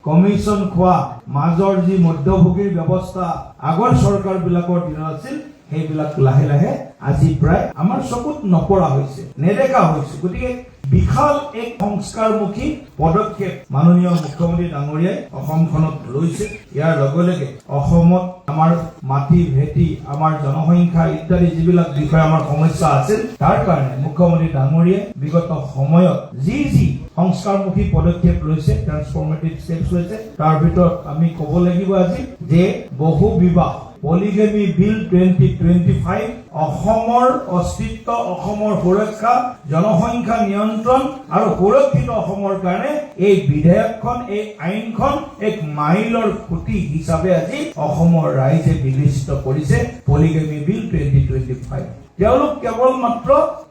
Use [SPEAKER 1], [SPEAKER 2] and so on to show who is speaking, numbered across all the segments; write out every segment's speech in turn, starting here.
[SPEAKER 1] Commission খোৱা মাজৰ যি মধ্যভোগীৰ ব্যৱস্থা আগৰ চৰকাৰবিলাকৰ দিনত আছিল সেইবিলাক লাহে লাহে আজি প্ৰায় আমাৰ চকুত নপৰা হৈছে, নেদেখা হৈছে। গতিকে বিশাল এক সংস্কাৰমুখী পদক্ষেপ মাননীয় মুখ্যমন্ত্ৰী ডাঙৰীয়াই অসমখনত লৈছে। ইয়াৰ লগে লগে অসমত আমাৰ মাটি ভেটি, আমাৰ জনসংখ্যা ইত্যাদি যিবিলাক বিষয় আমাৰ সমস্যা আছিল, তাৰ কাৰণে মুখ্যমন্ত্ৰী ডাঙৰীয়াই বিগত সময়ত যি সংস্কাৰমুখী পদক্ষেপ লৈছে, ট্ৰান্সফৰ্মেটিভ ষ্টেপছ লৈছে, তাৰ ভিতৰত আমি ক'ব লাগিব আজি যে বহু বিবাহ পলিগেমি বিল 2025 অসমৰ অস্তিত্ব, অসমৰ সুৰক্ষা, জনসংখ্যা নিয়ন্ত্ৰণ আৰু সুৰক্ষিত অসমৰ কাৰণে এই বিধেয়কখন, এই আইনখন এক মাইলৰ খুঁটি হিচাপে আজি অসমৰ ৰাইজে বিবেচিত কৰিছে। পলিগেমি বিল 2025 তেওঁলোক কেৱল মাত্ৰ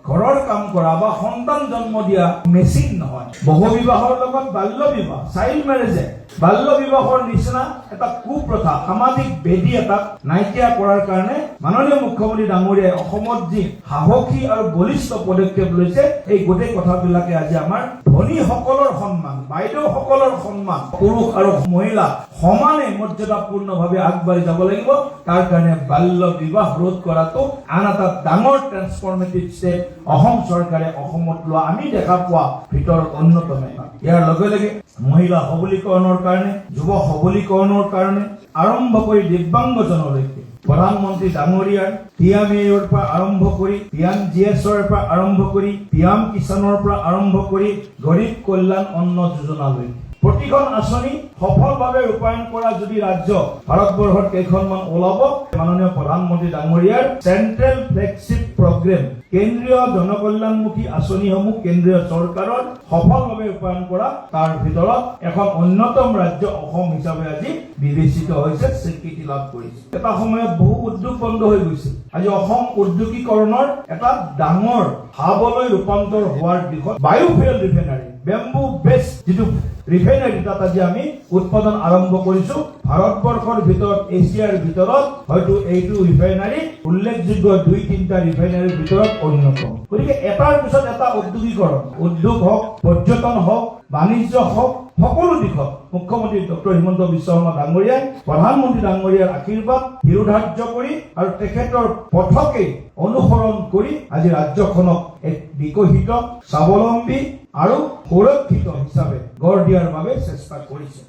[SPEAKER 1] ঘৰৰ কাম কৰা বা সন্তান জন্ম দিয়া মেচিন নহয়। বহু বিবাহৰ লগত বাল্য বিবাহ, চাইল্ড মেৰেজে বাল্য বিবাহৰ নিচিনা এটা কুপ্ৰথা, সামাজিক বেদী এটাক নাইকিয়া কৰাৰ কাৰণে মাননীয় মুখ্যমন্ত্ৰী ডাঙৰীয়াই অসমত যি সাহসী আৰু বলিষ্ঠ পদক্ষেপ লৈছে, এই গোটেই কথাবিলাকে আজি আমাৰ ধনীসকলৰ সন্মান, বাইদেউসকলৰ সন্মান, পুৰুষ আৰু মহিলা সমানে মৰ্যাদাপূৰ্ণভাৱে আগবাঢ়ি যাব লাগিব। তাৰ কাৰণে বাল্য বিবাহ ৰোধ কৰাটো আন এটা ডাঙৰ ট্ৰান্সফৰ্মেটিভ ষ্টেপ অসম চৰকাৰে অসমত লোৱা আমি দেখা পোৱা ভিতৰত অন্যতম এটা। ইয়াৰ লগে লগে মহিলা সবলীকৰণৰ কাৰণে, যুৱ সবলীকৰণৰ কাৰণে আৰম্ভ কৰি দিব্যাংগজনলৈকে প্ৰধানমন্ত্ৰী ডাঙৰীয়াৰ PMAৰ পৰা আৰম্ভ কৰি PMGSৰ পৰা আৰম্ভ কৰি PM কিষাণৰ পৰা আৰম্ভ কৰি গৰীব কল্যাণ অন্ন যোজনালৈ প্ৰতিখন আঁচনি সফলভাৱে ৰূপায়ণ কৰা যদি ৰাজ্য ভাৰতবৰ্ষত কেইখনমান ওলাব, মাননীয় প্ৰধানমন্ত্ৰী ডাঙৰীয়াৰ চেন্ট্ৰেল ফ্লেগশ্বিপ প্ৰগ্ৰেম, কেন্দ্ৰীয় জনকল্যাণমুখী আঁচনিসমূহ কেন্দ্ৰীয় চৰকাৰৰ সফলভাৱে ৰূপায়ণ কৰা, তাৰ ভিতৰত এখন অন্যতম ৰাজ্য অসম হিচাপে আজি বিবেচিত হৈছে, স্বীকৃতি লাভ কৰিছে। এটা সময়ত বহু উদ্যোগ বন্ধ হৈ গৈছিল। আজি অসম উদ্যোগীকৰণৰ এটা ডাঙৰ হাবলৈ ৰূপান্তৰ হোৱাৰ দিশত বায়োফুয়েল ৰিফাইনাৰী, বেম্বু বেছ যিটো ৰিফাইনাৰী তাত আজি আমি উৎপাদন আৰম্ভ কৰিছো। ভাৰতবৰ্ষৰ ভিতৰত, এছিয়াৰ ভিতৰত হয়তো এইটো ৰিফাইনাৰী উল্লেখযোগ্য 2-3টা ৰিফাইনাৰীৰ ভিতৰত অন্যতম। গতিকে এটাৰ পিছত এটা উদ্যোগীকৰণ, উদ্যোগ হওক, পৰ্যটন হওক, বাণিজ্য হওক, সকলো দিশত মুখ্যমন্ত্ৰী ডক্টৰ হিমন্ত বিশ্ব শৰ্মা ডাঙৰীয়াই প্ৰধানমন্ত্ৰী ডাঙৰীয়াৰ আশীৰ্বাদ শিৰোধাৰ্য কৰি আৰু তেখেতৰ পথকে অনুসৰণ কৰি আজি ৰাজ্যখনক এক বিকশিত, স্বাৱলম্বী আৰু সুৰক্ষিত হিচাপে গঢ় দিয়াৰ বাবে চেষ্টা কৰিছে।